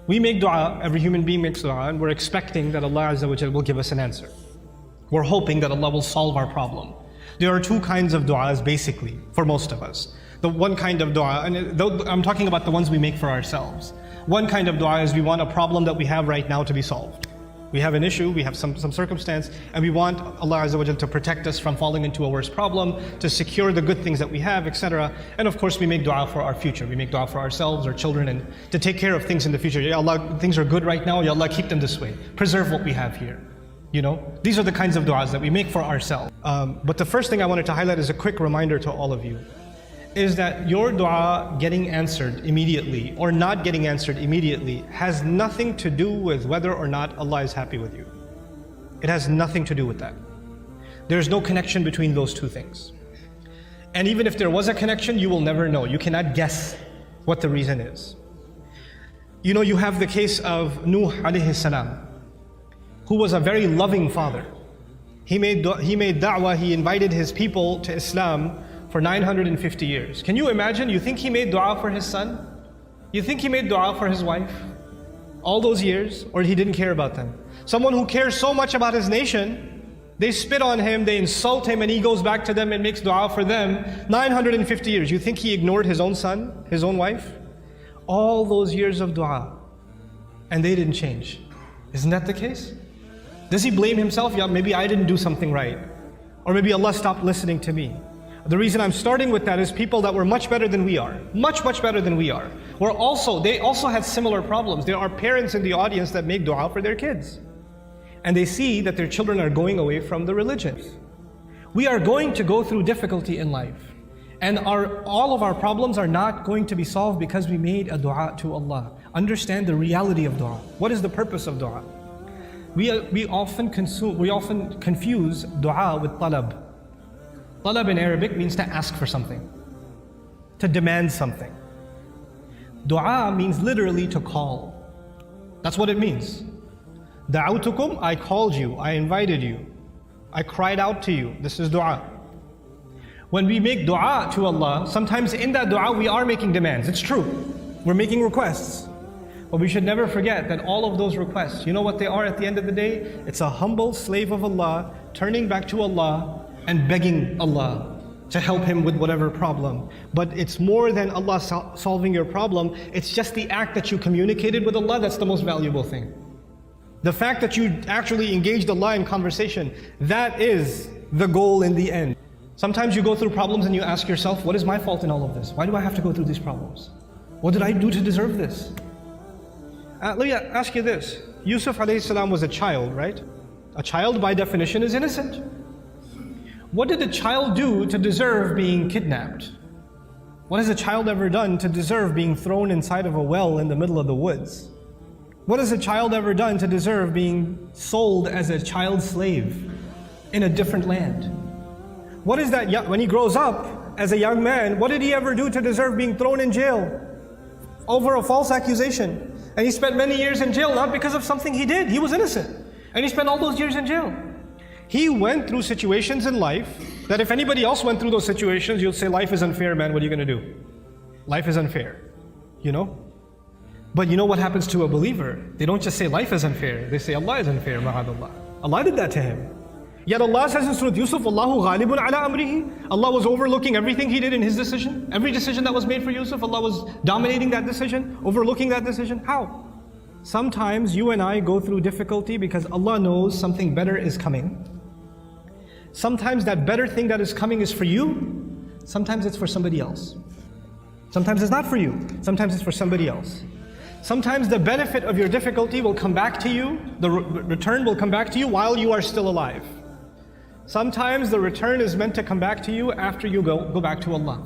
We make dua, every human being makes dua, and we're expecting that Allah Azza wa Jal will give us an answer. We're hoping that Allah will solve our problem. There are two kinds of du'as basically, for most of us. The one kind of dua, and I'm talking about the ones we make for ourselves. One kind of dua is we want a problem that we have right now to be solved. We have an issue, we have some circumstance, and we want Allah Azza wa Jal to protect us from falling into a worse problem, to secure the good things that we have, etc. And of course we make dua for our future. We make dua for ourselves, our children, and to take care of things in the future. Ya Allah, things are good right now, Ya Allah, keep them this way. Preserve what we have here. You know, these are the kinds of du'as that we make for ourselves. But the first thing I wanted to highlight is a quick reminder to all of you, is that your dua getting answered immediately or not getting answered immediately has nothing to do with whether or not Allah is happy with you. It has nothing to do with that. There's no connection between those two things. And even if there was a connection, you will never know. You cannot guess what the reason is. You know, you have the case of Nuh alayhi salam, who was a very loving father. He made da'wah, he invited his people to Islam for 950 years. Can you imagine? You think he made dua for his son? You think he made dua for his wife? All those years? Or he didn't care about them? Someone who cares so much about his nation, they spit on him, they insult him, and he goes back to them and makes dua for them 950 years. You think he ignored his own son, his own wife? All those years of dua, and they didn't change. Isn't that the case? Does he blame himself? Yeah, maybe I didn't do something right. Or maybe Allah stopped listening to me. The reason I'm starting with that is people that were much better than we are, much better than we are, they also had similar problems. There are parents in the audience that make dua for their kids, and they see that their children are going away from the religion. We are going to go through difficulty in life, and all of our problems are not going to be solved because we made a dua to Allah. Understand the reality of dua. What is the purpose of dua? We often confuse dua with talab. Talab in Arabic means to ask for something, to demand something. Dua means literally to call. That's what it means. Da'awtukum, I called you, I invited you, I cried out to you. This is dua. When we make dua to Allah, sometimes in that dua we are making demands. It's true. We're making requests. But we should never forget that all of those requests, you know what they are at the end of the day? It's a humble slave of Allah turning back to Allah and begging Allah to help him with whatever problem. But it's more than Allah solving your problem. It's just the act that you communicated with Allah that's the most valuable thing. The fact that you actually engaged Allah in conversation, that is the goal in the end. Sometimes you go through problems and you ask yourself, what is my fault in all of this? Why do I have to go through these problems? What did I do to deserve this? Let me ask you this. Yusuf alayhi salam was a child, right? A child by definition is innocent. What did a child do to deserve being kidnapped? What has a child ever done to deserve being thrown inside of a well in the middle of the woods? What has a child ever done to deserve being sold as a child slave in a different land? What is that, when he grows up as a young man, what did he ever do to deserve being thrown in jail over a false accusation? And he spent many years in jail, not because of something he did. He was innocent. And he spent all those years in jail. He went through situations in life that if anybody else went through those situations, you'll say, life is unfair, man, what are you going to do? Life is unfair, you know? But you know what happens to a believer? They don't just say life is unfair, they say Allah is unfair, ma'adallah. Allah did that to him. Yet Allah says in Surah Yusuf, Allahu ghalibun ala amrihi. Allah was overlooking everything he did in his decision. Every decision that was made for Yusuf, Allah was dominating that decision, overlooking that decision. How? Sometimes you and I go through difficulty because Allah knows something better is coming. Sometimes that better thing that is coming is for you. Sometimes it's for somebody else. Sometimes it's not for you. Sometimes it's for somebody else. Sometimes the benefit of your difficulty will come back to you. The return will come back to you while you are still alive. Sometimes the return is meant to come back to you after you go back to Allah.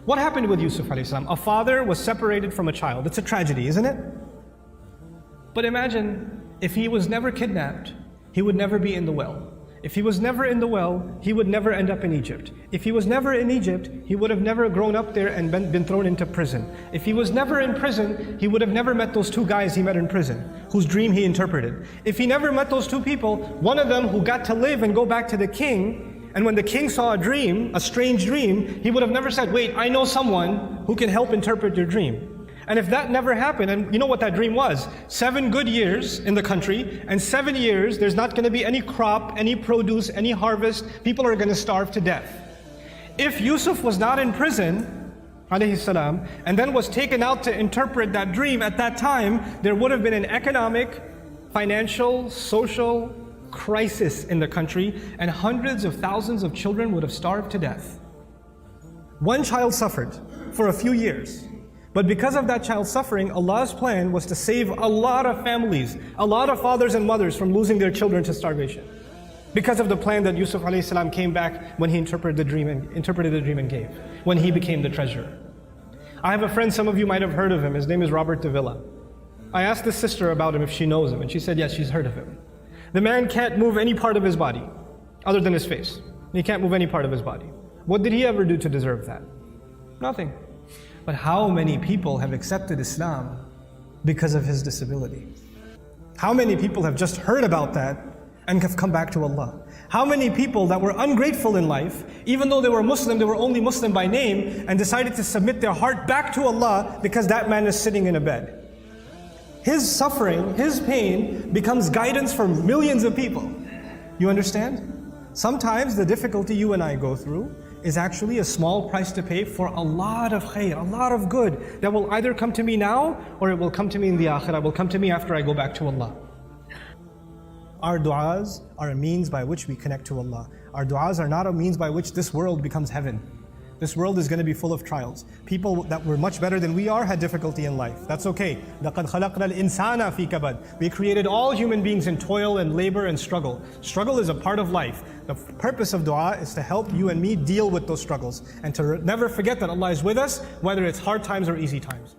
What happened with Yusuf alayhi salam? A father was separated from a child. It's a tragedy, isn't it? But imagine if he was never kidnapped, he would never be in the well. If he was never in the well, he would never end up in Egypt. If he was never in Egypt, he would have never grown up there and been thrown into prison. If he was never in prison, he would have never met those two guys he met in prison, whose dream he interpreted. If he never met those two people, one of them who got to live and go back to the king, and when the king saw a dream, a strange dream, he would have never said, wait, I know someone who can help interpret your dream. And if that never happened, and you know what that dream was? 7 good years in the country, and 7 years there's not going to be any crop, any produce, any harvest. People are going to starve to death. If Yusuf was not in prison, alayhi salam, and then was taken out to interpret that dream at that time, there would have been an economic, financial, social crisis in the country, and hundreds of thousands of children would have starved to death. One child suffered for a few years. But because of that child suffering, Allah's plan was to save a lot of families, a lot of fathers and mothers from losing their children to starvation. Because of the plan that Yusuf alayhi salam came back when he interpreted the dream and gave, when he became the treasurer. I have a friend, some of you might have heard of him. His name is Robert Davila. I asked this sister about him if she knows him, and she said yes, she's heard of him. The man can't move any part of his body other than his face. He can't move any part of his body. What did he ever do to deserve that? Nothing. But how many people have accepted Islam because of his disability? How many people have just heard about that and have come back to Allah? How many people that were ungrateful in life, even though they were Muslim, they were only Muslim by name, and decided to submit their heart back to Allah because that man is sitting in a bed? His suffering, his pain becomes guidance for millions of people. You understand? Sometimes the difficulty you and I go through is actually a small price to pay for a lot of khair, a lot of good that will either come to me now or it will come to me in the akhirah, will come to me after I go back to Allah. Our du'as are a means by which we connect to Allah. Our du'as are not a means by which this world becomes heaven. This world is going to be full of trials. People that were much better than we are had difficulty in life. That's okay. لَقَدْ خَلَقْنَا الْإِنسَانَ فِي كَبَدٍ. We created all human beings in toil and labor and struggle. Struggle is a part of life. The purpose of dua is to help you and me deal with those struggles and to never forget that Allah is with us, whether it's hard times or easy times.